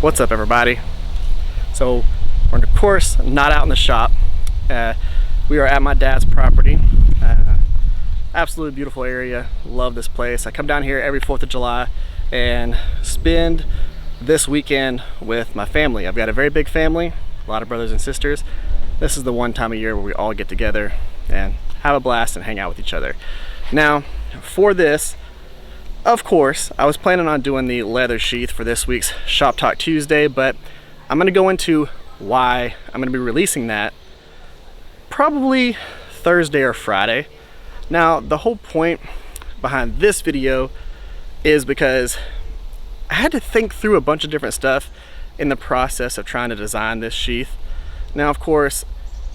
What's up, everybody? So we're of course not out in the shop. We are at my dad's property. Absolutely beautiful area. Love this place. I come down here every 4th of July and spend this weekend with my family. I've got a very big family, a lot of brothers and sisters. This is the one time of year where we all get together and have a blast and hang out with each other. Now, for this, of course, I was planning on doing the leather sheath for this week's Shop Talk Tuesday, but I'm going to go into why I'm going to be releasing that probably Thursday or Friday. Now, the whole point behind this video is because I had to think through a bunch of different stuff in the process of trying to design this sheath. Now, of course,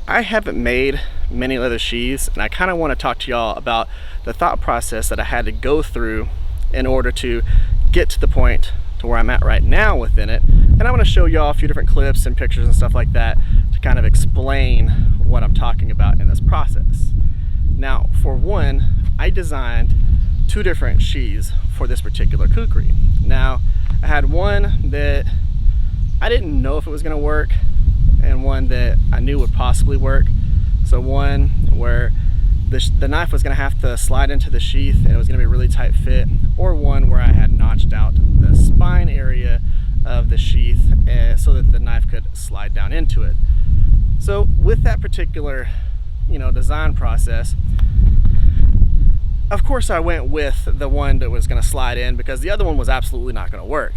I haven't made many leather sheaths, and I kind of want to talk to y'all about the thought process that I had to go through in order to get to the point to where I'm at right now within it. And I'm going to show y'all a few different clips and pictures and stuff like that to kind of explain what I'm talking about in this process. Now, for one, I designed 2 different sheaths for this particular kukri. Now, I had one that I didn't know if it was going to work and one that I knew would possibly work. So one where the knife was going to have to slide into the sheath and it was going to be a really tight fit, or one where I had notched out the spine area of the sheath so that the knife could slide down into it. So with that particular, design process, of course I went with the one that was going to slide in because the other one was absolutely not going to work.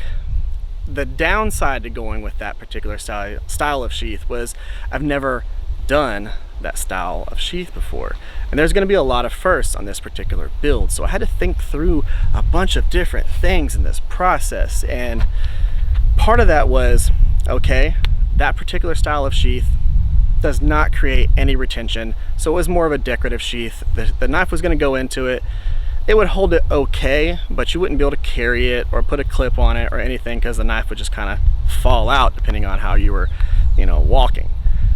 The downside to going with that particular style of sheath was I've never done that style of sheath before, and there's going to be a lot of firsts on this particular build, so I had to think through a bunch of different things in this process. And part of that was, okay, that particular style of sheath does not create any retention, so it was more of a decorative sheath. The knife was going to go into it, it would hold it okay, but you wouldn't be able to carry it or put a clip on it or anything because the knife would just kind of fall out depending on how you were walking.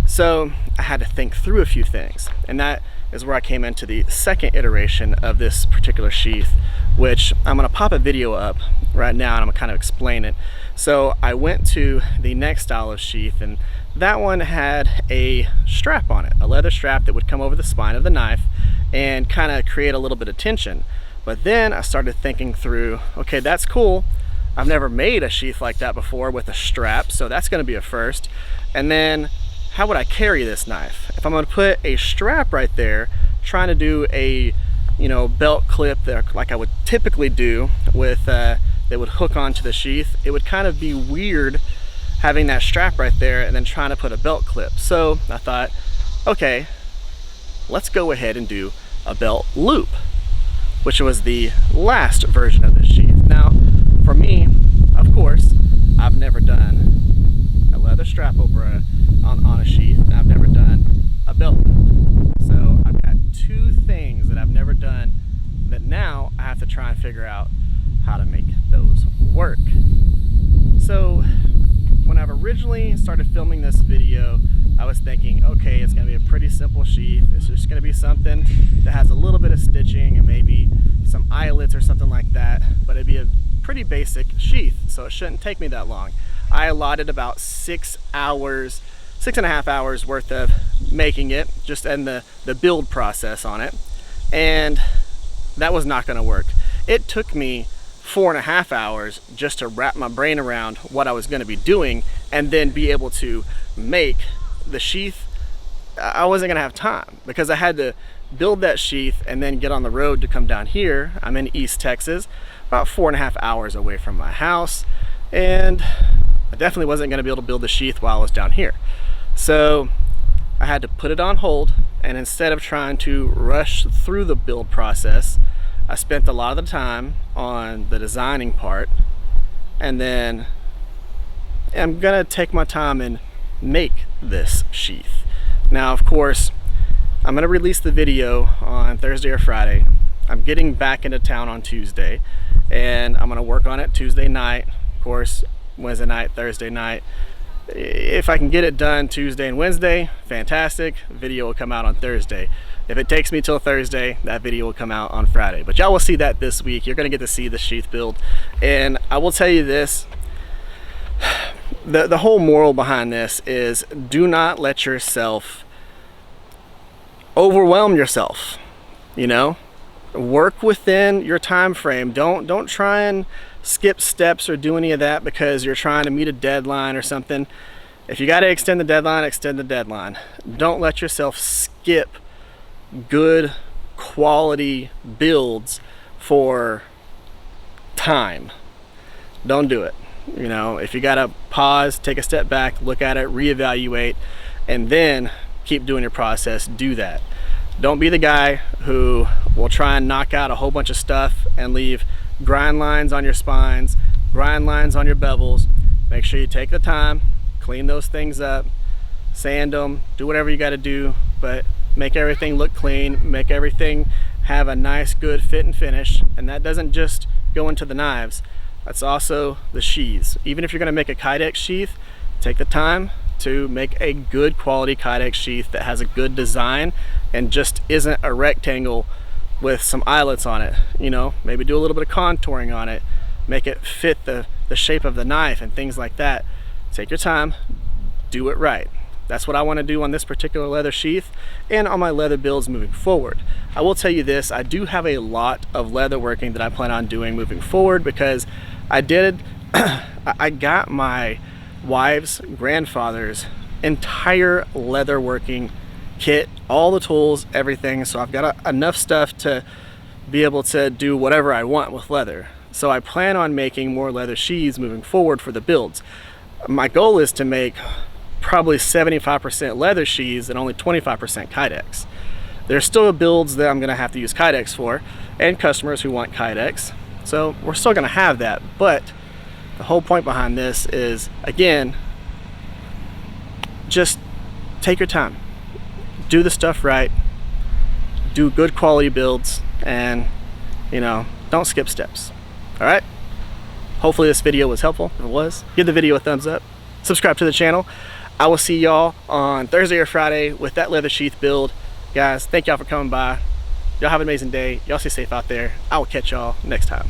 So I had to think through a few things, and that is where I came into the second iteration of this particular sheath, which I'm going to pop a video up right now and I'm going to kind of explain it. So I went to the next style of sheath, and that one had a strap on it, a leather strap that would come over the spine of the knife and kind of create a little bit of tension. But then I started thinking through, okay, that's cool. I've never made a sheath like that before with a strap, so that's going to be a first. And then how would I carry this knife? If I'm going to put a strap right there, trying to do a belt clip that like I would typically do with that would hook onto the sheath, it would kind of be weird having that strap right there and then trying to put a belt clip. So I thought, okay, let's go ahead and do a belt loop, which was the last version of the sheath. Now, for me, of course, I've never done a leather strap over on a sheath, and I've never done a belt loop. So I've got 2 things that I've never done that now I have to try and figure out how to make those work. So when I've originally started filming this video, I was thinking, okay, it's going to be a pretty simple sheath. It's just going to be something that has a little bit of stitching and maybe some eyelets or something like that, but it'd be a pretty basic sheath, so it shouldn't take me that long. I allotted about 6.5 hours worth of making it, just in the build process on it, and that was not going to work. It took me 4.5 hours just to wrap my brain around what I was going to be doing and then be able to make the sheath. I wasn't going to have time because I had to build that sheath and then get on the road to come down here. I'm in East Texas, about 4.5 hours away from my house, and I definitely wasn't going to be able to build the sheath while I was down here. So I had to put it on hold, and instead of trying to rush through the build process, I spent a lot of the time on the designing part, and then I'm gonna take my time and make this sheath. Now, of course, I'm going to release the video on Thursday or Friday. I'm getting back into town on Tuesday, and I'm going to work on it Tuesday night, of course, Wednesday night, Thursday night. If I can get it done Tuesday and Wednesday, fantastic. The video will come out on Thursday. If it takes me till Thursday, that video will come out on Friday. But y'all will see that this week. You're going to get to see the sheath build. And I will tell you this, the whole moral behind this is do not let yourself overwhelm yourself. You know, work within your time frame. Don't try and skip steps or do any of that because you're trying to meet a deadline or something. If you got to extend the deadline, extend the deadline. Don't let yourself skip good quality builds for time. Don't do it. You know, if you got to pause, take a step back, look at it, reevaluate, and then keep doing your process, do that. Don't be the guy who will try and knock out a whole bunch of stuff and leave grind lines on your spines, grind lines on your bevels. Make sure you take the time, clean those things up, sand them, do whatever you got to do, but make everything look clean, make everything have a nice, good fit and finish. And that doesn't just go into the knives, that's also the sheaths. Even if you're going to make a Kydex sheath, take the time to make a good quality Kydex sheath that has a good design and just isn't a rectangle with some eyelets on it. You know, maybe do a little bit of contouring on it, make it fit the shape of the knife and things like that. Take your time, do it right. That's what I want to do on this particular leather sheath and on my leather builds moving forward. I will tell you this, I do have a lot of leather working that I plan on doing moving forward because I got my wife's grandfather's entire leather working kit, all the tools, everything. So I've got enough stuff to be able to do whatever I want with leather. So I plan on making more leather sheaths moving forward for the builds. My goal is to make probably 75% leather sheaths and only 25% Kydex. There's still builds that I'm going to have to use Kydex for and customers who want Kydex. So we're still going to have that, but the whole point behind this is, again, just take your time. Do the stuff right. Do good quality builds and, you know, don't skip steps. All right? Hopefully this video was helpful. If it was, give the video a thumbs up. Subscribe to the channel. I will see y'all on Thursday or Friday with that leather sheath build. Guys, thank y'all for coming by. Y'all have an amazing day. Y'all stay safe out there. I will catch y'all next time.